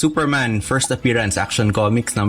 Superman first appearance, Action Comics #1.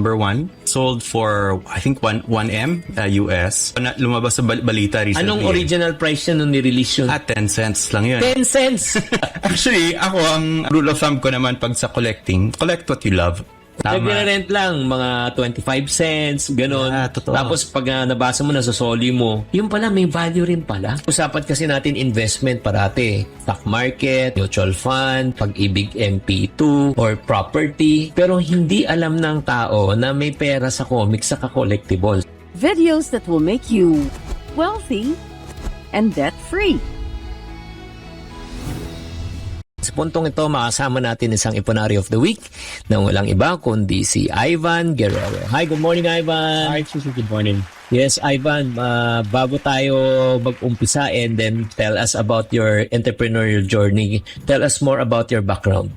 Sold for, I think, 1M US. Lumabas sa balita recently. Anong original price niya nung ni-release yun? 10 cents lang yun. 10 cents! Actually, ako, ang rule of thumb ko naman pag sa collecting, collect what you love. Nag-rent lang, mga 25 cents, gano'n. Totoo. Tapos pag nabasa mo, nasosoli mo, yung pala, may value rin pala. Usapan kasi natin investment parati. Stock market, mutual fund, pag-ibig MP2, or property. Pero hindi alam ng tao na may pera sa comics, sa collectibles. Videos that will make you wealthy and debt-free. Sa puntong ito, makasama natin isang Iponary of the Week na walang iba kundi si Ivan Guerrero. Hi, good morning, Ivan. Hi, Susie. Good morning. Yes, Ivan, bago tayo mag-umpisa and then tell us about your entrepreneurial journey, tell us more about your background.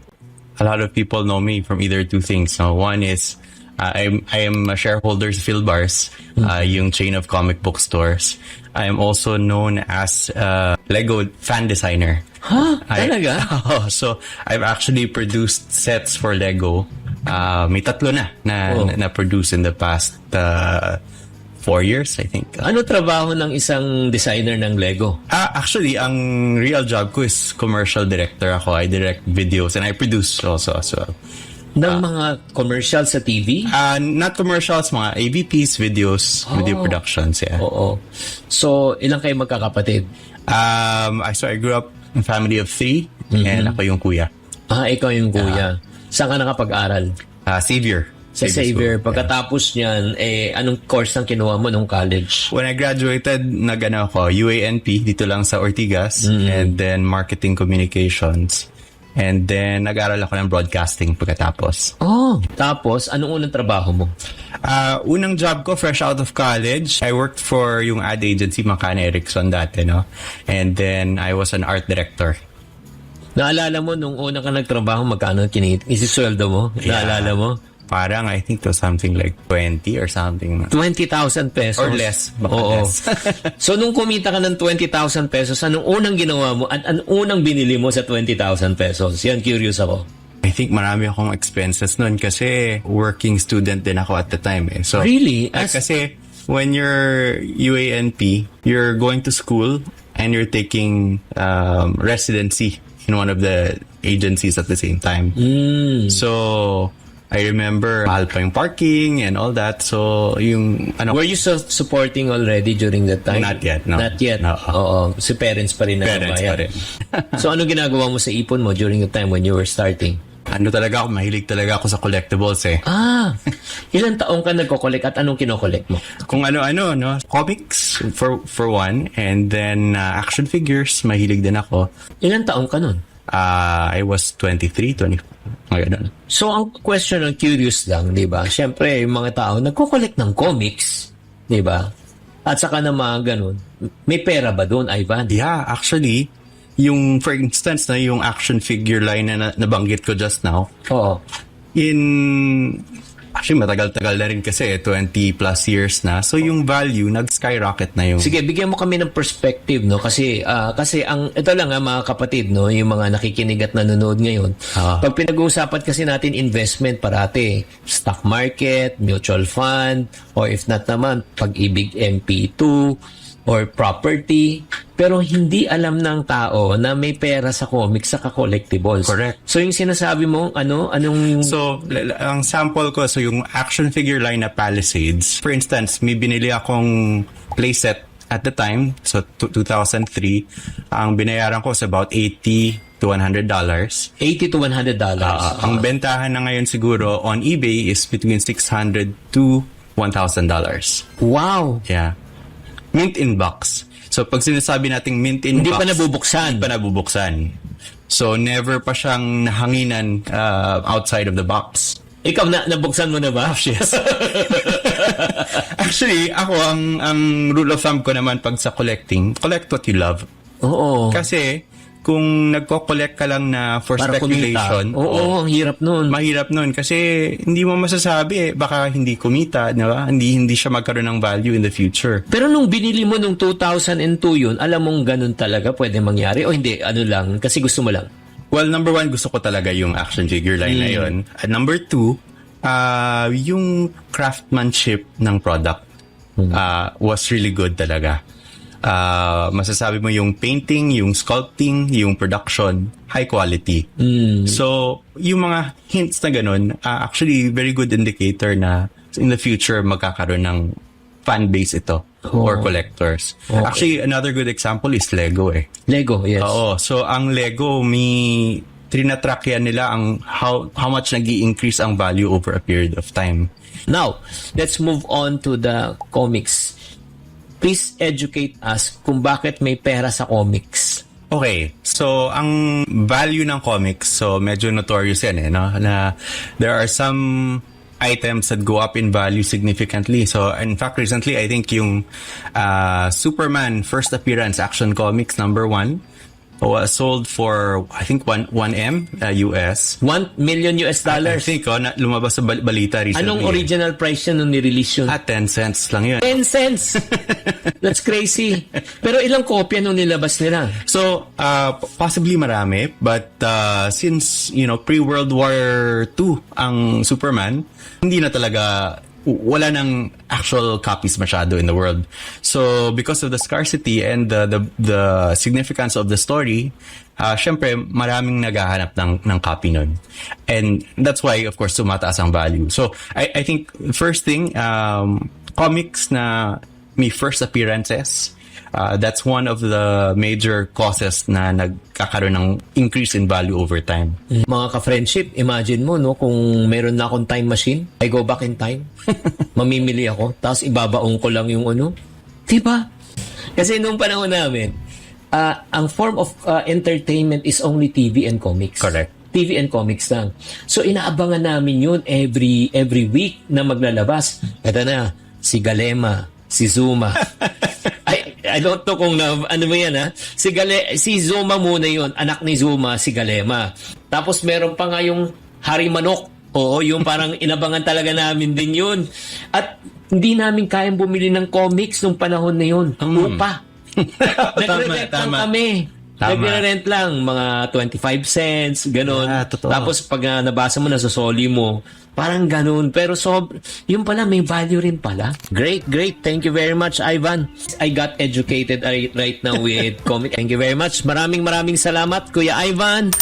A lot of people know me from either two things. So one is I am a shareholder sa Philbars, yung chain of comic book stores. I am also known as a Lego fan designer. Ha? Talaga? So I've actually produced sets for Lego. May 3 na produce in the past 4 years, I think. Ano trabaho ng isang designer ng Lego? Actually, ang real job ko is commercial director ako. I direct videos and I produce also as well. Ng mga commercial sa TV? Not commercials, mga AVPs, videos, video productions, yeah. Oo. So, ilang kayo magkakapatid? So I grew up in a family of 3 and ako yung kuya. Ikaw yung kuya. Saan ka nakapag-aral? Xavier. Sa Xavier. School. Pagkatapos niyan, anong course ang kinuha mo nung college? When I graduated, ako, UANP, dito lang sa Ortigas, and then marketing communications. And then, nag-aral ako ng broadcasting pagkatapos. Tapos, anong unang trabaho mo? Unang job ko, fresh out of college, I worked for yung ad agency, Macan Erickson dati, no? And then, I was an art director. Naalala mo, nung una ka nagtrabaho, magkano isisweldo mo? Yeah. Naalala mo? Parang, I think it was something like 20 or something. 20,000 pesos. Or less. Baka Oo. less. So, nung kumita ka ng 20,000 pesos, anong unang ginawa mo at anong unang binili mo sa 20,000 pesos? Yan, curious ako. I think marami akong expenses nun kasi working student din ako at the time. Eh. So, Really? Kasi when you're UANP, you're going to school and you're taking residency in one of the agencies at the same time. So, I remember mahal pa yung parking and all that. So, yung Were you supporting already during that time? Not yet, no. Not yet? No. Oo. Si parents pa rin na Parents pa rin. So, ano ginagawa mo sa ipon mo during the time when you were starting? Mahilig talaga ako sa collectibles eh. Ilang taong ka nagko-collect at anong kino-collect mo? Kung ano-ano, no? Comics for one, and then action figures, mahilig din ako. Ilang taong ka nun? I was 23, 24, mga ganun. So, ang question ng curious lang, di ba? Siyempre, yung mga tao, nagko-collect ng comics, di ba? At saka na mga ganun. May pera ba doon, Ivan? Yeah, actually, yung, for instance, na yung action figure line na nabanggit ko just now, Oo. actually, matagal-tagal na rin kasi, 20 plus years na. So, yung value, nag-skyrocket na yung... Sige, bigyan mo kami ng perspective, no? Kasi ito lang mga kapatid, no? Yung mga nakikinig at nanonood ngayon. Pag pinag-uusapan kasi natin investment parati, stock market, mutual fund, or if not naman, pag-ibig MP2, or property, pero hindi alam ng tao na may pera sa comics, sa collectibles. Correct. So, yung sinasabi mo, anong... So, ang sample ko, so yung action figure line na Palisades, for instance, may binili akong playset at the time, so 2003, ang binayaran ko is about $80 to $100. $80 to $100. Ang bentahan na ngayon siguro on eBay is between $600 to $1,000. Wow! Yeah. Mint in box. So, pag sinasabi nating mint in Hindi box... pa nabubuksan. Hindi pa nabubuksan. So, never pa siyang nahanginan outside of the box. Ikaw, nabuksan mo na ba? Yes. Actually, ako, ang rule of thumb ko naman pag sa collecting, collect what you love. Oo. Kasi, kung nagko-collect ka lang na for Para speculation, kumita. Oo, ang hirap nun. mahirap nun kasi hindi mo masasabi baka hindi kumita, di ba? Hindi siya magkaroon ng value in the future. Pero nung binili mo nung 2002 yun, alam mong ganun talaga pwede mangyari o hindi, ano lang, kasi gusto mo lang? Well, number one, gusto ko talaga yung action figure line na yun. At number two, yung craftsmanship ng product was really good talaga. Masasabi mo yung painting, yung sculpting, yung production, high quality. So, yung mga hints na ganun, actually very good indicator na in the future magkakaroon ng fan base ito or collectors. Okay. Actually, another good example is Lego eh. Lego, yes. Oo. So, ang Lego, may trinatrack yan nila ang how much nag-i-increase ang value over a period of time. Now, let's move on to the comics. Please educate us kung bakit may pera sa comics. Okay. So, ang value ng comics, so medyo notorious yan no? Na there are some items that go up in value significantly. So, in fact, recently, I think yung Superman first appearance action comics #1 was sold for, I think, 1M US. $1 million. I think, lumabas sa balita recently. Anong original price yun nung nirelease yun? 10 cents lang yun. 10 cents! That's crazy. Pero ilang kopya nung nilabas nila? So, possibly marami, but since, pre-World War II ang Superman, hindi na talaga, wala nang actual copies masyado in the world. So, because of the scarcity and the significance of the story, syempre, maraming naghahanap ng copy nun. And that's why, of course, tumataas ang value. So, I think, first thing, comics na may first appearances, that's one of the major causes na nagkakaroon ng increase in value over time. Mga ka-friendship, imagine mo, no, kung meron na akong time machine, I go back in time, mamimili ako, tapos ibabaong ko lang yung Diba? Kasi nung panahon namin, ang form of entertainment is only TV and comics. Correct. TV and comics lang. So, inaabangan namin yun every week na maglalabas. Ito na, si Galema, si Zuma. I don't know kung ano mo yan ha. Si Zuma muna yun. Anak ni Zuma, si Galema. Tapos meron pa nga yung Hari Manok. Oo, yung parang inabangan talaga namin din yun. At hindi namin kayang bumili ng comics nung panahon na yun. Upa. Nagre-rent lang kami. Nagre-rent lang, mga 25 cents, ganun. Totoo. Tapos pag nabasa mo, nasosoli mo, parang ganun. Pero yun pala, may value rin pala. Great. Thank you very much, Ivan. I got educated right now with comic. Thank you very much. Maraming salamat, Kuya Ivan.